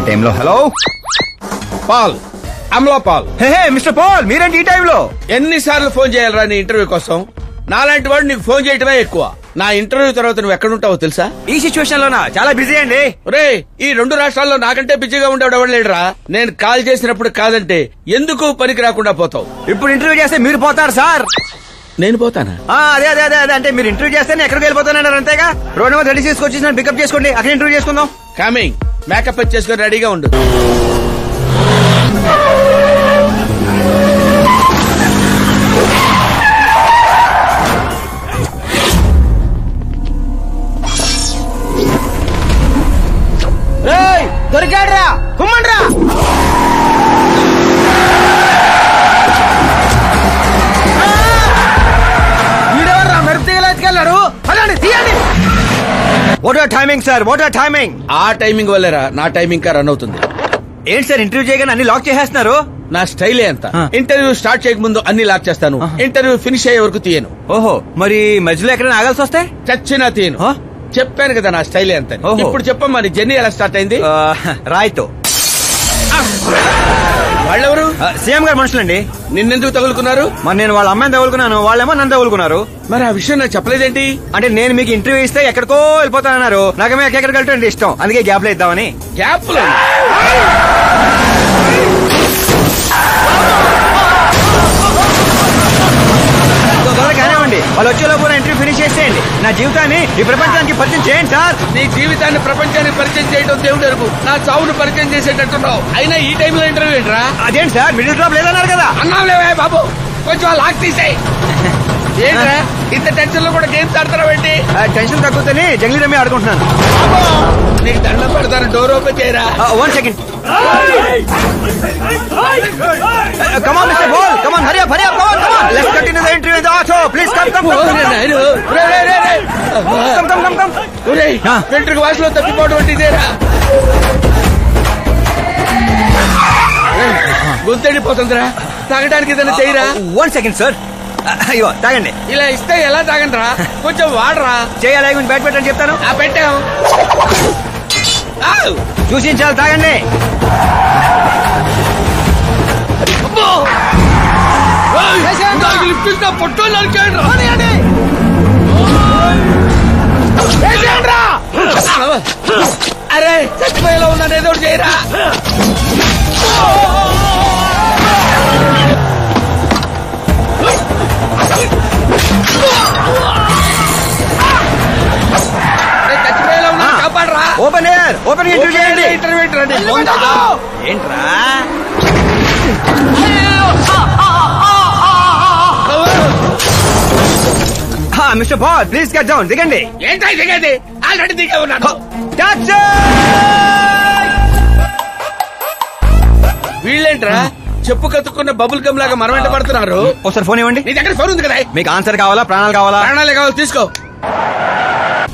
టైంలో hello Paul, Amla Paul. Hey mister Paul, మీరేంటి ఈ టైంలో? ఎన్నిసార్లు ఫోన్ చేయాలరా నీ ఇంటర్వ్యూ కోసం? నాలాంటి వాడు నీకు ఫోన్ చేయటమే ఎక్కువ. నా ఇంటర్వ్యూ తర్వాత నువ్వు ఎక్కడుంటావో తెలుసా? ఈ సిచ్యువేషన్ లోనా? చాలా బిజీ అండి. రే, ఈ 2 రాష్ట్రాల్లో నాకంటే బిజీగా ఉండేవాడు ఎవడు లేడురా. నేను కాల్ చేసినప్పుడు కాదంటే ఎందుకు పనికి రాకుండా పోతావు. ఇప్పుడు ఇంటర్వ్యూ చేస్తే మీరు పోతారు సార్. నేను పోతానా? అదే అదే అదే అదే అంటే మీరు ఇంటర్వ్యూ చేస్తే ఎక్కడికి వెళ్ళిపోతానన్నారు అంతేగా. రోడ్ నెంబర్ 36 వచ్చి నన్ను పికప్ చేసుకోండి, అక్కడ ఇంటర్వ్యూ చేసుకుందాం. కమింగ్. మేకప్ చేసుకుని రెడీగా ఉండు. దొరికాడ్రా, కుమ్మండ్రా. వీడెవర్రా మెరుపు తీగలు ఎత్తుకెళ్ళారు? అలాంటి తీయండి. What are timing sir, what are timing? ఆ టైమింగ్ వల్లేరా నా టైమింగ్ కా రన్ అవుతుంది. ఏంటి సార్ ఇంటర్వ్యూ చేయగానే అన్ని లాక్ చేసేస్తున్నారు? నా స్టైలే అంత. ఇంటర్వ్యూ స్టార్ట్ చేయక ముందు అన్ని లాక్ చేస్తాను, ఇంటర్వ్యూ ఫినిష్ అయ్యే వరకు తీయను. ఓహో, మరి మధ్యలో ఎక్కడైనా ఆగాల్సి వస్తే? చచ్చినా తీయను. చెప్పాను కదా నా స్టైలే అంత. ఇప్పుడు చెప్పమ్మా, నీ జర్నీ ఎలా స్టార్ట్ అయింది? రాయ్తో. వాళ్ళెవరు? సీఎం గారు మనుషులండి. నిన్నెందుకు తగులుకున్నారు? మరి నేను వాళ్ళ అమ్మాయిని తగులుకున్నాను, వాళ్ళేమో నన్ను తగులుకున్నారు. మరి ఆ విషయం నాకు చెప్పలేదేంటి? అంటే నేను మీకు ఇంటర్వ్యూ ఇస్తే ఎక్కడికో వెళ్ళిపోతానన్నారు. నాకేమో ఎక్కడికి వెళ్ళటం ఇష్టం, అందుకే గ్యాప్ లో ఇద్దామని. గ్యాప్ లో కానివ్వండి, వాళ్ళు వచ్చేలోపు ఇంటర్వ్యూ ఫినిష్ చేసేయండి. నా జీవితాన్ని ఈ ప్రపంచానికి పరిచయం చేయండి సార్. నీ జీవితాన్ని ప్రపంచానికి పరిచయం చేయడం దేవుడు అరుగు. నా చావును పరిచయం చేసేటట్టున్నావు. అయినా ఈ టైంలో ఇంటర్వ్యూ ఏంట్రా? అదేంటి సార్, మిడిల్ డ్రాప్ లేదన్నారు కదా. అన్నావులేవే బాబు, కొంచెం లాక్ తీసేయి. ఏంట్రా ఇంత టెన్షన్ లో కూడా గేమ్స్ ఆడతారా? టెన్షన్ తగ్గుతుంది, జంగ్లీ రమ్మి ఆడుకుంటున్నాను. నీకు దండం పెడతాను, డోర్ ఓపెన్ చేయరా. 1 second. Come on, Mr. Ball. Come on, hurry up, hurry up. Come on, come on. Let's continue the interview in the auto. Please come, come, come. Come, come, come, come. వెంట్రుక వాసులో తప్పిపోవడం అంటే ఇదేరా? గొంతెడిపోతుందిరా, తాగడానికి ఏదైనా చేయరా. 1 second, sir. అయ్యో తాగండి. ఇలా ఇస్తే ఎలా తాగండిరా? కొంచెం వాడరా. చేయాలి, బ్యాట్ పెట్టని చెప్తాను. పెట్టాం, చూసి చాలు, తాగండి. పొట్టో అరే చచ్చిపోయేలా ఉన్నాను, ఏదో చేయరా. చచ్చిపోయేలా ఉన్నా, కాపాడరా. ఓపెన్ ఎయిర్, ఓపెన్ ఇంటర్వ్యూ చేయండి. ఇంటర్వ్యూ ఏంట్రా? Mister Paul, please get down. దిగండి. ఏంటై దిగేది? ఆల్రెడీ దిగే ఉన్నాను. వీళ్ళేంట్రా చెప్పు కతుక్కున్న బబుల్ గమ్ లాగా మనం వెంట పడుతున్నారు? ఒకసారి ఫోన్ ఇవ్వండి. నీ దగ్గర ఫోన్ ఉంది కదా. మీకు ఆన్సర్ కావాలా, ప్రాణాలు కావాలా? ప్రాణాలే కావాలి, తీసుకో.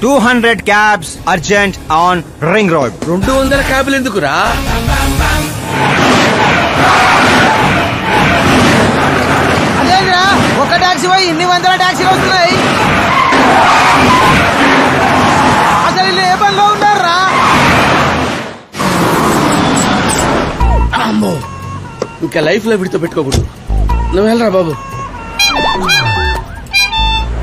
200 cabs urgent on ring road. 200 క్యాబ్లు ఎందుకురా? అదేంద్రా, ఒక టాక్సీ పోయి ఇన్ని 100 టాక్సీలు వస్తున్నాయి. అసలు ఇల్లు ఏ పనిలో ఉన్నారా? అమ్మో, ఇంకా లైఫ్ లో విడితో పెట్టుకోకూడదు. నువ్వు వెళ్ళరా బాబు.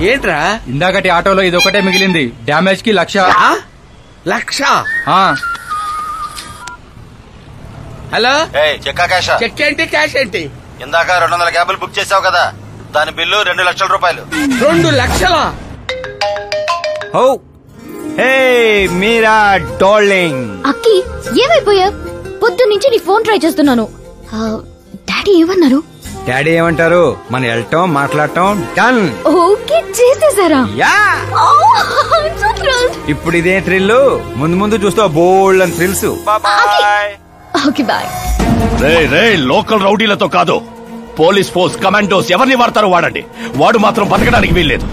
ఏంట్రా? ఇందాకటి ఆటోలో ఇదొకటే మిగిలింది. డ్యామేజ్ కి 1,00,000. 1,00,000? హలో, చెక్ ఏంటి, క్యాష్ ఏంటి? ఇందాక 200 క్యాబులు బుక్ చేసావు కదా, దాని బిల్లు 2 లక్షల రూపాయలు. 2 లక్షలా? ఓ హే మీరా డార్లింగ్. అక్కి ఏమైపోయా? పొద్దు నుంచి నీ ఫోన్ ట్రై చేస్తున్నాను. డాడీ ఏమన్నారు? డాడీ ఏమంటారు? మనం వెళ్ళటం, మాట్లాడటం డన్. ఓకే చేసేసారా? యా. ఇప్పుడు ఇదే థ్రిల్, ముందు ముందు చూస్తా బోల్డ్ అని థ్రిల్స్. Okay boy. రే లోకల్ రౌడీలతో కాదు, పోలీస్ ఫోర్స్, కమాండోస్ ఎవరిని వాడతారో వాడండి. వాడు మాత్రం బతకడానికి వీల్లేదు.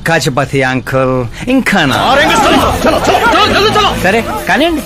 కాచపతి అంకుల్ ఇంకా సరే కానివ్వండి.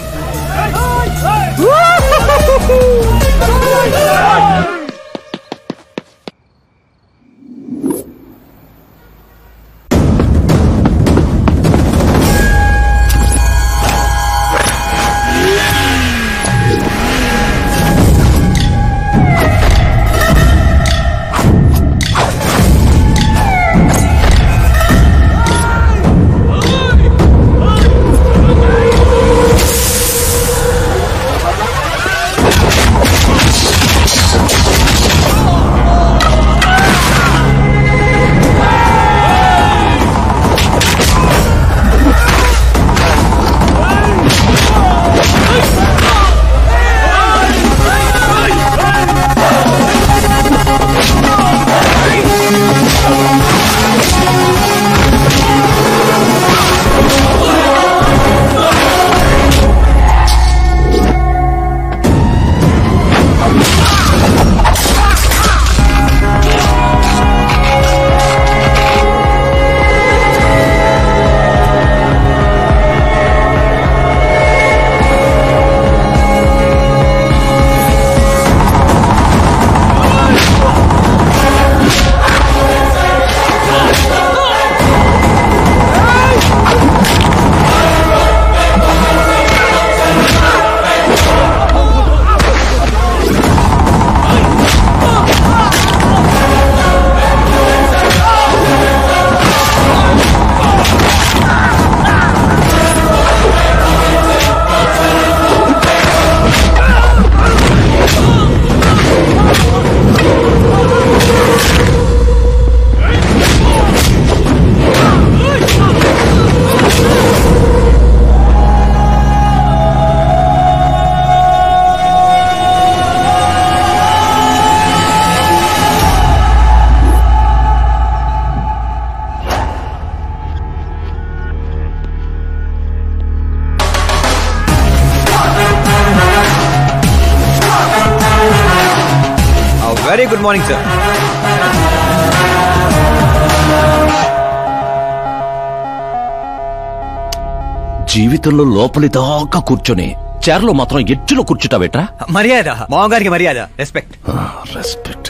Very good morning sir. జీవితంలో లోపలి దాకా కూర్చొని చైర్లో మాత్రం ఎడ్జ్లో కూర్చుంటావేట్రా? మర్యాద, మామగారికి మర్యాద, రెస్పెక్ట్. రెస్పెక్ట్.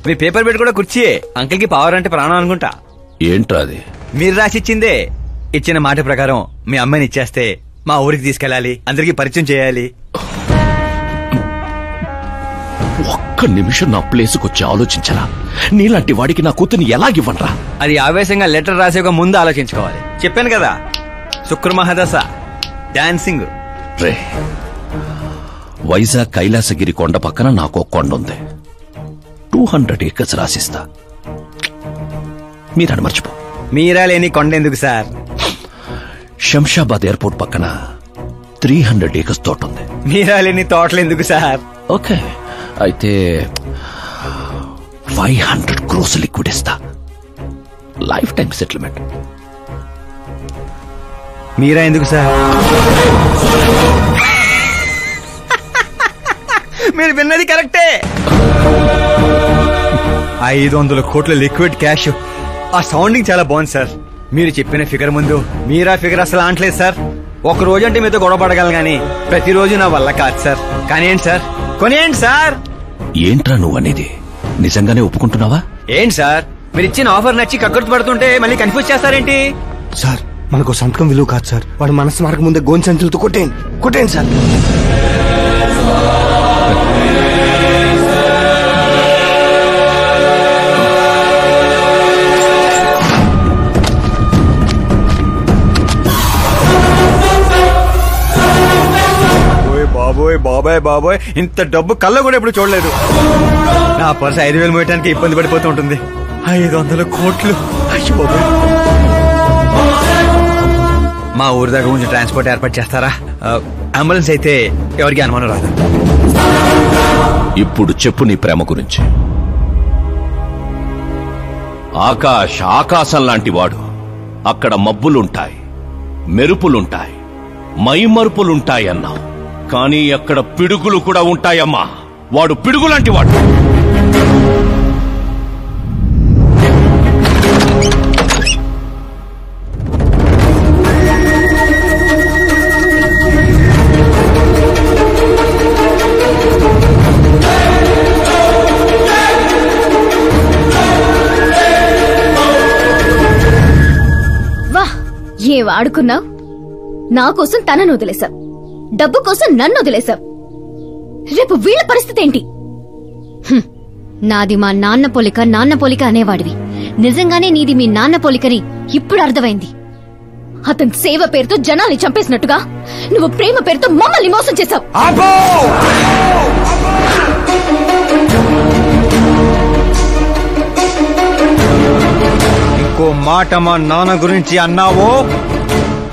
మీ పేపర్ పెట్టి కూడా కుర్చీయే. అంకిల్ కి పవర్ అంటే ప్రాణం అనుకుంటా. ఏంట్రా అది? మీరు రాసిచ్చిందే. ఇచ్చిన మాట ప్రకారం మీ అమ్మాయిని ఇచ్చేస్తే మా ఊరికి తీసుకెళ్ళాలి, అందరికి పరిచయం చేయాలి. ఒక్క నిమిషం నా ప్లేసుకు వచ్చి ఆలోచించరా? నీలాంటి వాడికి నా కూతుర్ని ఎలాగివ్వనరా? అది ఆవేశంగా లెటర్ రాసే ఒక ముందు ఆలోచించుకోవాలి. చెప్పాను కదా, శుక్ర మహాదశ, డాన్సింగ్. రే, వైజాగ్ కైలాసగిరి కొండ పక్కన నాకు కొండ ఉంది. 200 acres రాసిస్తా. మీరని మర్చిపో. మీరా లేని కొండ ఎందుకు సార్? శంషాబాద్ ఎయిర్పోర్ట్ పక్కన 300 acres తోట ఉంది. మీరా లేని తోటలు ఎందుకు సార్? ఓకే, అయితే 500 crores లిక్విడ్ ఇస్తా. Life time settlement. మీరా ఎందుకు సార్? మీరు విన్నది కరెక్టే. 500 కోట్ల లిక్విడ్ క్యాష్. ఆ సౌండింగ్ చాలా బాగుంది సార్. మీరు చెప్పిన ఫిగర్ ముందు మీరా ఫిగర్ అసలు అంటలేదు సార్. ఒక రోజు అంటే మీతో గొడవ పడగలను గానీ ప్రతిరోజు నా వల్ల కాదు సార్. కానివ్వండి సార్, కొనియండి సార్. ఏంట్రా నువ్వనేది? నిజంగానే ఒప్పుకుంటున్నావా? ఏంటి సార్, మీరు ఇచ్చిన ఆఫర్ నచ్చి కక్కుర్తి పడుతుంటే మళ్ళీ కన్ఫ్యూజ్ చేస్తారేంటి? సార్ మనకు సంతకం విలువ కాదు సార్. వాడు మనసు మార్గం ముందే గోన్ సంచులతో కొట్టేయండి సార్. బాబోయ్ బాబాయ్ బాబోయ్, ఇంత డబ్బు కళ్ళ కూడా ఎప్పుడు చూడలేదు. నా పర్స్ 5,000 మోయటానికి ఇబ్బంది పడిపోతూ ఉంటుంది. 500 కోట్లు. అయ్యో బాబోయ్. మా ఊరి దగ్గర కొంచెం ట్రాన్స్పోర్ట్ ఏర్పాటు చేస్తారా? అంబులెన్స్ అయితే ఎవరికి అనుమానం రాదు. ఇప్పుడు చెప్పు నీ ప్రేమ గురించి. ఆకాశం లాంటి వాడు. అక్కడ మబ్బులుంటాయి, మెరుపులుంటాయి, మైమరుపులుంటాయి అన్నావు. కానీ అక్కడ పిడుగులు కూడా ఉంటాయమ్మా. వాడు పిడుగులాంటి వాడు. వా, ఏం ఆడుకున్నావు? నా కోసం తనను వదిలేశావు, డబ్బు కోసం నన్ను వదిలేశావు. రేపు వీళ్ళ పరిస్థితి ఏంటి? నాది మా నాన్న పోలిక అనేవాడివి. నిజంగానే నీది మీ నాన్న పోలికని ఇప్పుడు అర్థమైంది. అతని సేవ పేరుతో జనాల్ని చంపేసినట్టుగా నువ్వు ప్రేమ పేరుతో మమ్మల్ని మోసం చేశావు. ఇంకో మాట మా నాన్న గురించి అన్నావో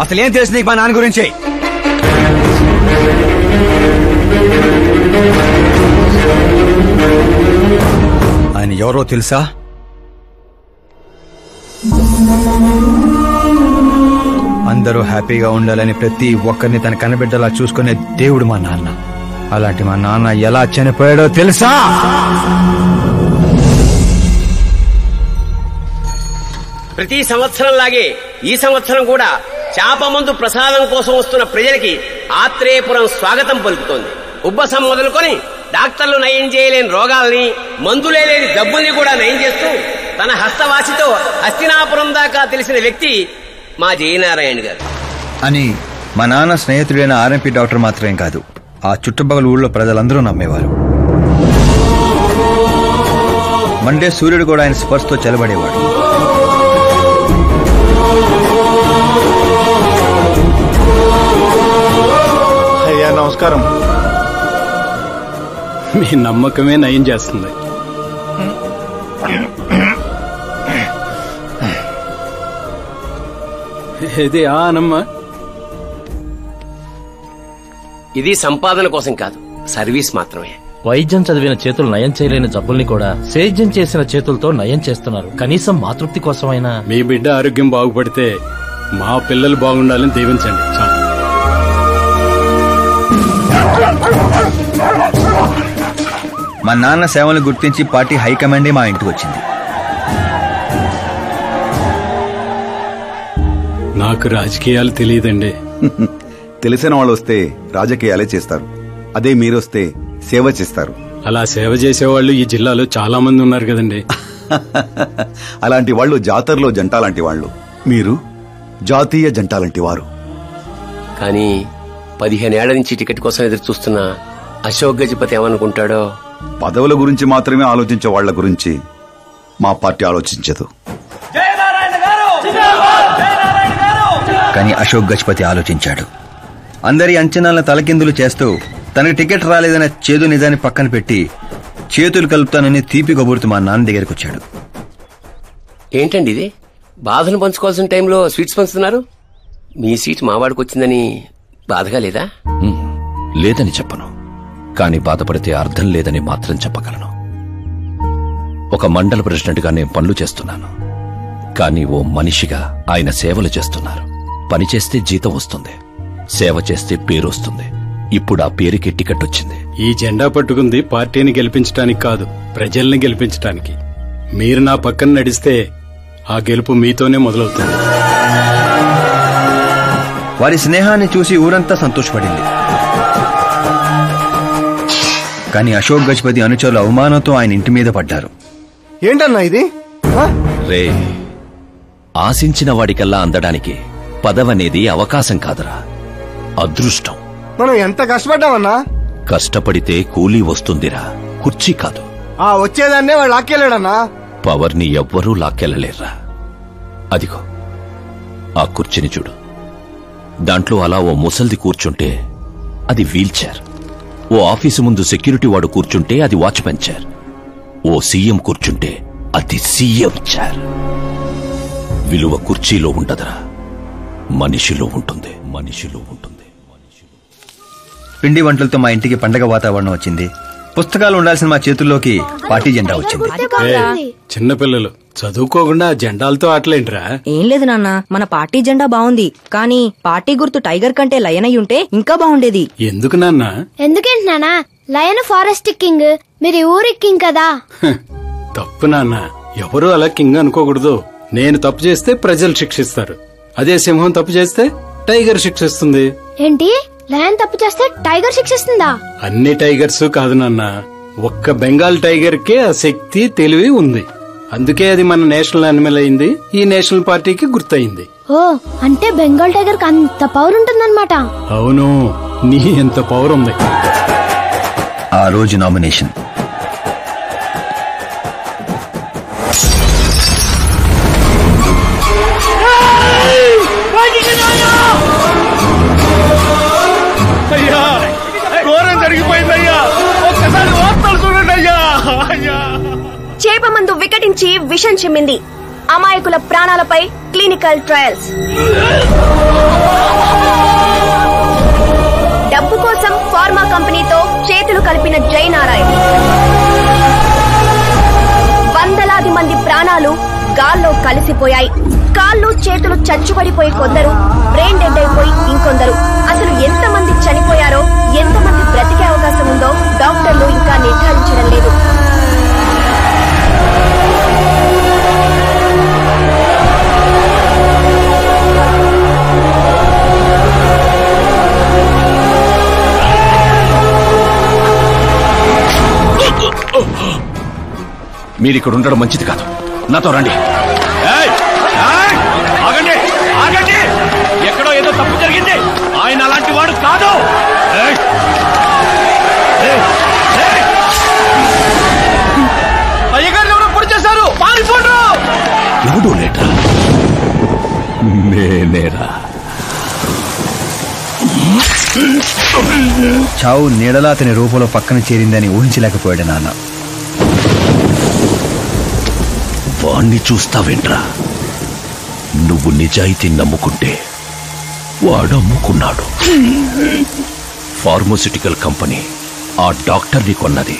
అసలేం తెలుసు నీకు మా నాన్న గురించి? ఆయన ఎవరో తెలుసా? అందరూ హ్యాపీగా ఉండాలని ప్రతి ఒక్కరిని తన కనబిడ్డలా చూసుకునే దేవుడు మా నాన్న. అలాంటి మా నాన్న ఎలా చనిపోయాడో తెలుసా? ప్రతి సంవత్సరం లాగే ఈ సంవత్సరం కూడా చేప మందు ప్రసాదం కోసం వస్తున్న ప్రజలకి ఆత్రేయపురం స్వాగతం పలుకుతోంది. ఉబ్బసం మొదలుకొని డాక్టర్లు నయం చేయలేని రోగాల్ని, మందులే లేని జబ్బుల్ని కూడా నయం చేస్తూ తన హస్తవాసితో హస్తినాపురం దాకా తెలిసిన వ్యక్తి మా జయనారాయణ గారు అని మా నాన్న స్నేహితుడైన ఆర్ఎంపీ డాక్టర్ మాత్రమే కాదు, ఆ చుట్టుపక్కల ఊళ్ళో ప్రజలందరూ నమ్మేవారు. మండే సూర్యుడు కూడా ఆయన స్పర్శతో చెలబడేవాడు. అయ్యా నమస్కారం. మీ నమ్మకమే నయం చేస్తుంది. ఇది ఆనమ్మా. ఇది సంపాదన కోసం కాదు, సర్వీస్ మాత్రమే. వైద్యం చదివిన చేతులు నయం చేయలేని జబ్బుల్ని కూడా సేద్యం చేసిన చేతులతో నయం చేస్తున్నారు. కనీసం మాతృప్తి కోసమైనా. మీ బిడ్డ ఆరోగ్యం బాగుపడితే మా పిల్లలు బాగుండాలని దీవించండి. మా నాన్న సేవలు గుర్తించి పార్టీ హైకమాండే మా ఇంటికి వచ్చింది. నాకు రాజకీయాలు తెలియదండి. తెలిసిన వాళ్ళు వస్తే రాజకీయాలే చేస్తారు. అదే మీరొస్తే సేవ చేస్తారు. అలా సేవ చేసేవాళ్ళు ఈ జిల్లాలో చాలా మంది ఉన్నారు కదండి. అలాంటి వాళ్ళు జాతరలో జంట లాంటి వాళ్ళు. మీరు జాతీయ జంట లాంటి వారు. కానీ 15 ఏళ్ల నుంచి టికెట్ కోసం ఎదురు చూస్తున్న అశోక్ గజపతి ఏమనుకుంటాడో. పదవుల గురించి మాత్రమే ఆలోచించే వాళ్ల గురించి మా పార్టీ ఆలోచించదు. కానీ అశోక్ గజపతి ఆలోచించాడు. అందరి అంచనాలను తలకిందులు చేస్తూ తనకు టికెట్ రాలేదన్న చేదు నిజాన్ని పక్కన పెట్టి చేతులు కలుపుతానని తీపి కబురుతూ మా నాన్న దగ్గరికి వచ్చాడు. ఏంటండి ఇది? బాధను పంచుకోవాల్సిన టైంలో స్వీట్స్ పంచుతున్నారు. మీ సీట్ మావాడికి వచ్చిందని బాధగా లేదా? లేదని చెప్పను, కానీ బాధపడితే అర్థం లేదని మాత్రం చెప్పగలను. ఒక మండల ప్రెసిడెంట్గా నేను పనులు చేస్తున్నాను, కానీ ఓ మనిషిగా ఆయన సేవలు చేస్తున్నారు. పని చేస్తే జీతం వస్తుంది, సేవ చేస్తే పేరు వస్తుంది. ఇప్పుడు ఆ పేరుకి టికెట్ వచ్చింది. ఈ జెండా పట్టుకుంది పార్టీని గెలిపించడానికి కాదు, ప్రజల్ని గెలిపించడానికి. మీరు నా పక్కన నడిస్తే ఆ గెలుపు మీతోనే మొదలవుతుంది. వారి స్నేహాన్ని చూసి ఊరంతా సంతోషపడింది. కానీ అశోక్ గజపతి అనుచరుల అవమానంతో ఆయన ఇంటి మీద పడ్డారు. ఏంటన్నా ఇది? రే, ఆశించిన వాడికల్లా అందడానికి పదవనేది అవకాశం కాదురా, అదృష్టం. మనం ఎంత కష్టపడ్డామన్నా? కష్టపడితే కూలీ వస్తుందిరా, కుర్చీ కాదు. ఆ వచ్చేదాన్నే వాళ్ళు లాక్కెళ్ళాడన్నా. పవర్ని ఎవ్వరూ లాక్కెళ్ళలేర్రా. అదిగో ఆ కుర్చీని చూడు, దాంట్లో అలా ఓ ముసల్ది కూర్చుంటే అది వీల్ చైర్. ఓ ఆఫీసు ముందు సెక్యూరిటీ వాడు కూర్చుంటే అది వాచ్మెన్ చైర్. ఓ సీఎం కూర్చుంటే అది సీఎం చైర్. విలువ కుర్చీలో ఉండదురా, మనిషిలో ఉంటుంది. మనిషిలో ఉంటుంది. పిండి వంటలతో మా ఇంటికి పండగ వాతావరణం వచ్చింది. పుస్తకాలు ఉండాల్సిన మా చేతుల్లోకి పార్టీ జెండా వచ్చింది. చిన్నపిల్లలు చదువుకోకుండా జెండాలతో ఆటలేంట్రా? ఏం లేదు నాన్న, మన పార్టీ జెండా బాగుంది, కానీ పార్టీ గుర్తు టైగర్ కంటే లయన్ అయి ఉంటే ఇంకా బాగుండేది. ఎందుకు నాన్న? ఎందుకేంటి నాన్న? లయన్ ఫారెస్ట్ కింగ్, మీరు ఊరి కింగ్ కదా. తప్పు నాన్న, ఎవరు అలా కింగ్ అనుకోకూడదు. నేను తప్పు చేస్తే ప్రజలు శిక్షిస్తారు, అదే సింహం తప్పు చేస్తే టైగర్ శిక్షిస్తుంది. ఏంటి? లయన్ తప్పు చేస్తే టైగర్ శిక్షిస్తుందా? అన్ని టైగర్స్ కాదు నాన్న, ఒక్క బెంగాల్ టైగర్ కే ఆ శక్తి తెలివి ఉంది. అందుకే అది మన నేషనల్ యానిమల్ అయింది, ఈ నేషనల్ పార్టీకి గుర్తయింది. ఓ, అంటే బెంగాల్ టైగర్ కి అంత పవర్ ఉంటుందన్నమాట. అవును, నీ ఎంత పవర్ ఉంది. ఆ రోజు నామినేషన్. చేప మందు వికటించి విషం చిమ్మింది. అమాయకుల ప్రాణాలపై క్లినికల్ ట్రయల్స్. డబ్బు కోసం ఫార్మా కంపెనీతో చేతులు కలిపిన జయనారాయణ. వందలాది మంది ప్రాణాలు గాల్లో కలిసిపోయాయి. కాళ్ళు చేతులు చచ్చుబడిపోయి కొందరు, బ్రెయిన్ డెడ్ అయిపోయి ఇంకొందరు. అసలు ఎంతమంది చనిపోయారో, ఎంతమంది బ్రతికే అవకాశం ఉందో డాక్టర్లు ఇంకా నిర్ధారించడం లేదు. మీరిక్కడ ఉండడం మంచిది కాదు, నాతో రండి. ఆగండి, ఆగండి, ఎక్కడో ఏదో తప్పు జరిగింది. ఆయన అలాంటి వాడు కాదు. అయ్యగారు ఎవరో పొడి చేశారు, పారిపోండి. ఎవడో లేట్రా, నేనేరా. చావు నీడలా అతని రూపంలో పక్కన చేరిందని ఊహించలేకపోయాడు నాన్న. వాణ్ణి చూస్తావేంట్రా? నువ్వు నిజాయితీ నమ్ముకుంటే వాడు అమ్ముకున్నాడు. ఫార్మాస్యూటికల్ కంపెనీ ఆ డాక్టర్ని కొన్నది,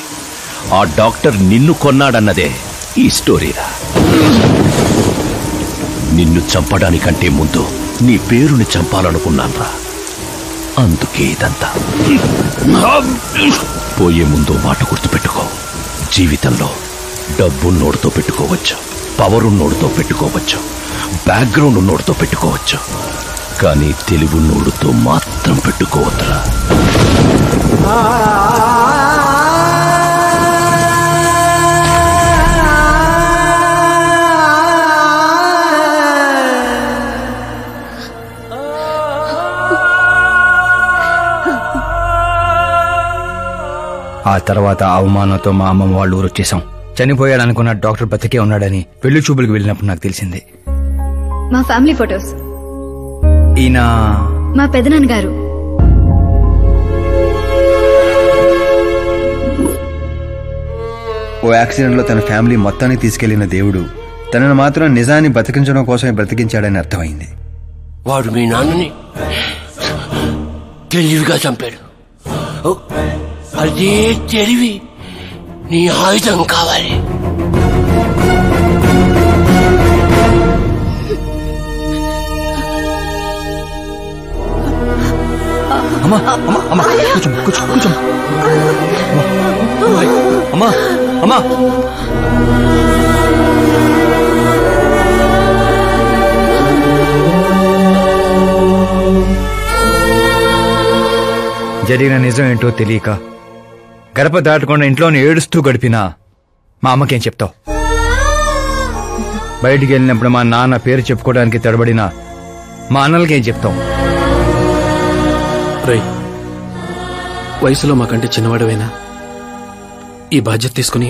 ఆ డాక్టర్ నిన్ను కొన్నాడన్నదే ఈ స్టోరీరా. నిన్ను చంపడానికంటే ముందు నీ పేరుని చంపాలనుకున్నాన్రా, అందుకే ఇదంతా. పోయే ముందు మాట గుర్తుపెట్టుకో, జీవితంలో డబ్బు నోడుతో పెట్టుకోవచ్చు, పవర్ ఉన్నోడుతో పెట్టుకోవచ్చు, బ్యాక్గ్రౌండ్ ఉన్నోడుతో పెట్టుకోవచ్చు, కానీ తెలివి నోడుతో మాత్రం పెట్టుకోవద్దురా. ఆ తర్వాత అవమానంతో మా అమ్మమ్మ వాళ్ళు ఊరు వచ్చేసాం. చనిపోయాడనుకున్న డాక్టర్ బతికే ఉన్నాడని పెళ్లి చూపులకు వెళ్ళినప్పుడు నాకు తెలిసింది. మా ఫ్యామిలీ ఫొటోస్. ఈయన మా పెదనాన్న గారు. ఓ యాక్సిడెంట్ లో తన ఫ్యామిలీ మొత్తాన్ని తీసుకెళ్లిన దేవుడు తనను మాత్రం నిజాన్ని బతికించడం కోసమే బ్రతికించాడని అర్థమైంది. వాడు మీ నాన్నని తెలివిగా చంపాడు. అదే తెలివి నీ ఆయుధం కావాలి. అమ్మా అమ్మా అమ్మా కూర్చో కూర్చో కూర్చో అమ్మా అమ్మా. జరిగిన నిజం ఏంటో తెలియక గడప దాటకుండా ఇంట్లోనే ఏడుస్తూ గడిపినా మా అమ్మకేం చెప్తావు? బయటికి వెళ్ళినప్పుడు మా నాన్న పేరు చెప్పుకోవడానికి తడబడిన మా అన్నలకేం చెప్తావు? రై, వయసులో మాకంటే చిన్నవాడవేనా? ఈ బాధ్యత తీసుకుని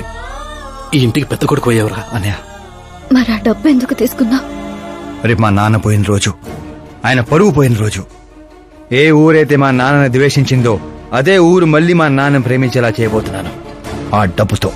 ఈ ఇంటికి పెద్ద కొడుకు అయ్యేవరా? అన్నయ్య, మరి ఆ డబ్బు ఎందుకు తీసుకున్నా? రేపు మా నాన్న పోయిన రోజు, ఆయన పరువు పోయిన రోజు, ఏ ఊరైతే మా నాన్నని ద్వేషించిందో అదే ఊరు మళ్ళీ మా నాన్న ప్రేమించేలా చేయబోతున్నాను. ఆ డబ్బుతో